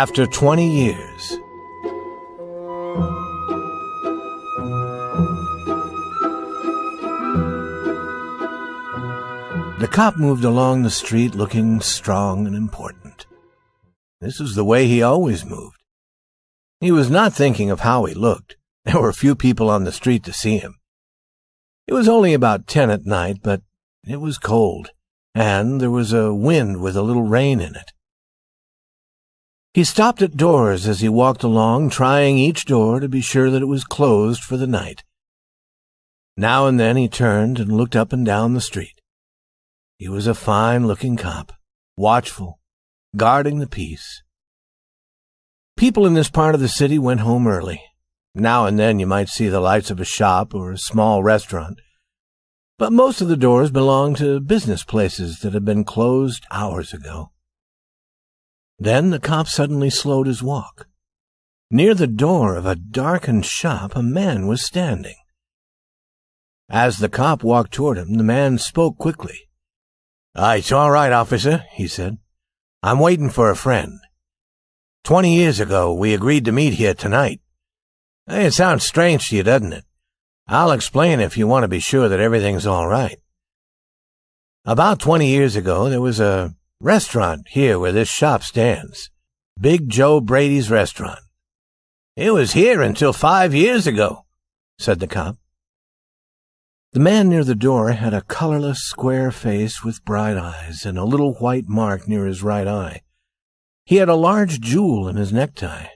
After 20 years. The cop moved along the street looking strong and important. This was the way he always moved. He was not thinking of how he looked. There were few people on the street to see him. It was only about 10 at night, but it was cold, and there was a wind with a little rain in it. He stopped at doors as he walked along, trying each door to be sure that it was closed for the night. Now and then he turned and looked up and down the street. He was a fine-looking cop, watchful, guarding the peace. People in this part of the city went home early. Now and then you might see the lights of a shop or a small restaurant, but most of the doors belonged to business places that had been closed hours ago. Then the cop suddenly slowed his walk. Near the door of a darkened shop, a man was standing. As the cop walked toward him, the man spoke quickly. "It's all right, officer," he said. "I'm waiting for a friend. 20 years ago, we agreed to meet here tonight. It sounds strange to you, doesn't it? I'll explain if you want to be sure that everything's all right. About 20 years ago, there was a restaurant here where this shop stands. Big Joe Brady's restaurant. It was here until 5 years ago," said the cop. The man near the door had a colorless, square face with bright eyes and a little white mark near his right eye. He had a large jewel in his necktie.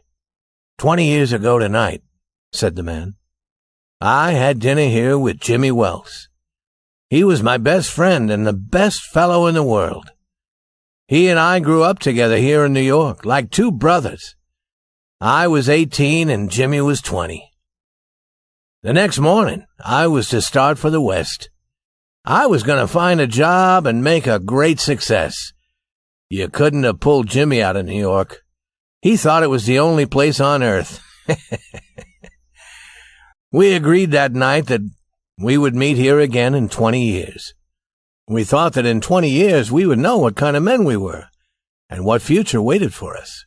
20 years ago tonight," said the man, "I had dinner here with Jimmy Wells. He was my best friend and the best fellow in the world. He and I grew up together here in New York, like two brothers. I was 18 and Jimmy was 20. The next morning, I was to start for the West. I was going to find a job and make a great success. You couldn't have pulled Jimmy out of New York. He thought it was the only place on earth. We agreed that night that we would meet here again in 20 years. We thought that in 20 years we would know what kind of men we were and what future waited for us."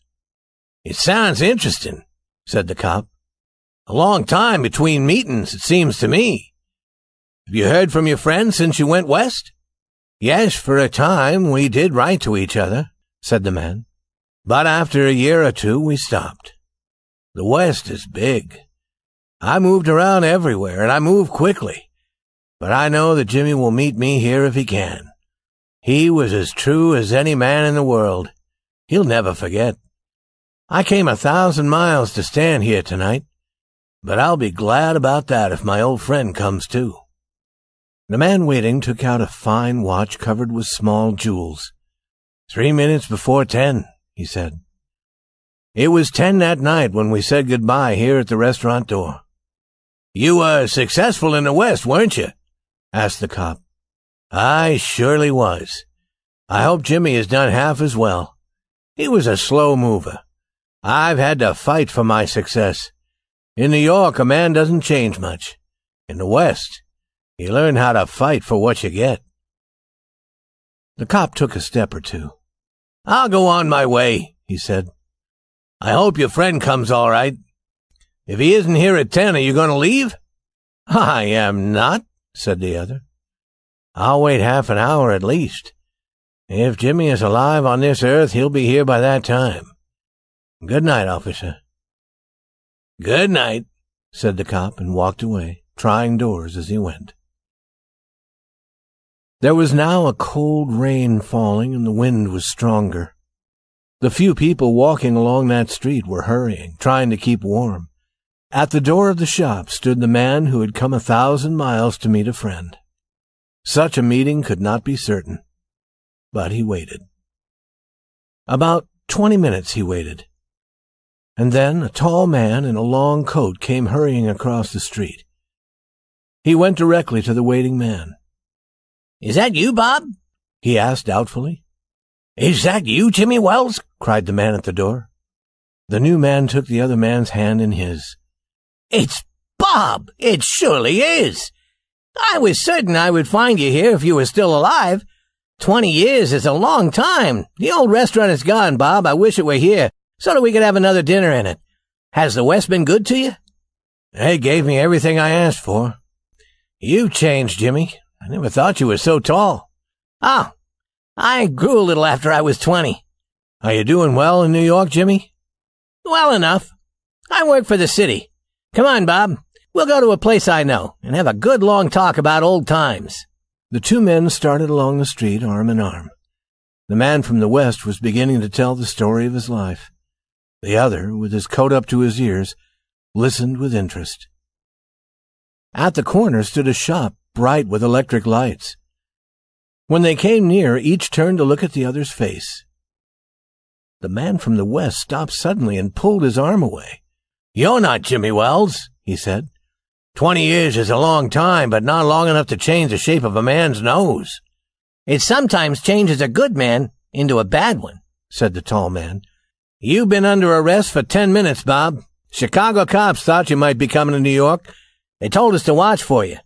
"It sounds interesting," said the cop. "A long time between meetings, it seems to me. Have you heard from your friend since you went west?" "Yes, for a time we did write to each other," said the man. "But after a year or two we stopped. The West is big. I moved around everywhere, and I moved quickly. But I know that Jimmy will meet me here if he can. He was as true as any man in the world. He'll never forget. I came 1,000 miles to stand here tonight, but I'll be glad about that if my old friend comes too." The man waiting took out a fine watch covered with small jewels. 3 minutes before 10, he said. "It was 10 that night when we said goodbye here at the restaurant door." "You were successful in the West, weren't you?" asked the cop. "I surely was. I hope Jimmy has done half as well. He was a slow mover. I've had to fight for my success. In New York, a man doesn't change much. In the West, you learn how to fight for what you get." The cop took a step or two. "I'll go on my way," he said. "I hope your friend comes all right. If he isn't here at 10, are you going to leave?" "I am not," said the other. "I'll wait half an hour at least. If Jimmy is alive on this earth, he'll be here by that time. Good night, officer." "Good night," said the cop and walked away, trying doors as he went. There was now a cold rain falling and the wind was stronger. The few people walking along that street were hurrying, trying to keep warm. At the door of the shop stood the man who had come 1,000 miles to meet a friend. Such a meeting could not be certain, but he waited. About 20 minutes he waited, and then a tall man in a long coat came hurrying across the street. He went directly to the waiting man. "Is that you, Bob?" he asked doubtfully. "Is that you, Jimmy Wells?" cried the man at the door. The new man took the other man's hand in his. "It's Bob! It surely is! I was certain I would find you here if you were still alive. 20 years is a long time. The old restaurant is gone, Bob. I wish it were here. so that we could have another dinner in it. Has the West been good to you?" "They gave me everything I asked for." "You've changed, Jimmy. I never thought you were so tall." "Oh, I grew a little after I was 20. "Are you doing well in New York, Jimmy?" "Well enough. I work for the city. Come on, Bob. We'll go to a place I know and have a good long talk about old times." The two men started along the street, arm in arm. The man from the West was beginning to tell the story of his life. The other, with his coat up to his ears, listened with interest. At the corner stood a shop, bright with electric lights. When they came near, each turned to look at the other's face. The man from the West stopped suddenly and pulled his arm away. "You're not Jimmy Wells," he said. 20 years is a long time, but not long enough to change the shape of a man's nose." "It sometimes changes a good man into a bad one," said the tall man. "You've been under arrest for 10 minutes, Bob. Chicago cops thought you might be coming to New York. They told us to watch for you.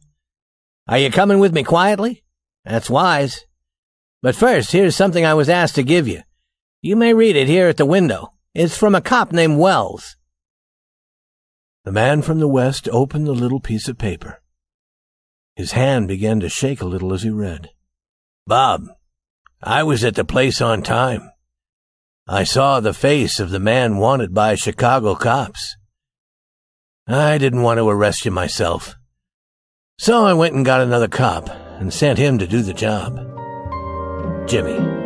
Are you coming with me quietly? That's wise. But first, here's something I was asked to give you. You may read it here at the window. It's from a cop named Wells." The man from the West opened the little piece of paper. His hand began to shake a little as he read. "Bob, I was at the place on time. I saw the face of the man wanted by Chicago cops. I didn't want to arrest you myself, so I went and got another cop and sent him to do the job. Jimmy."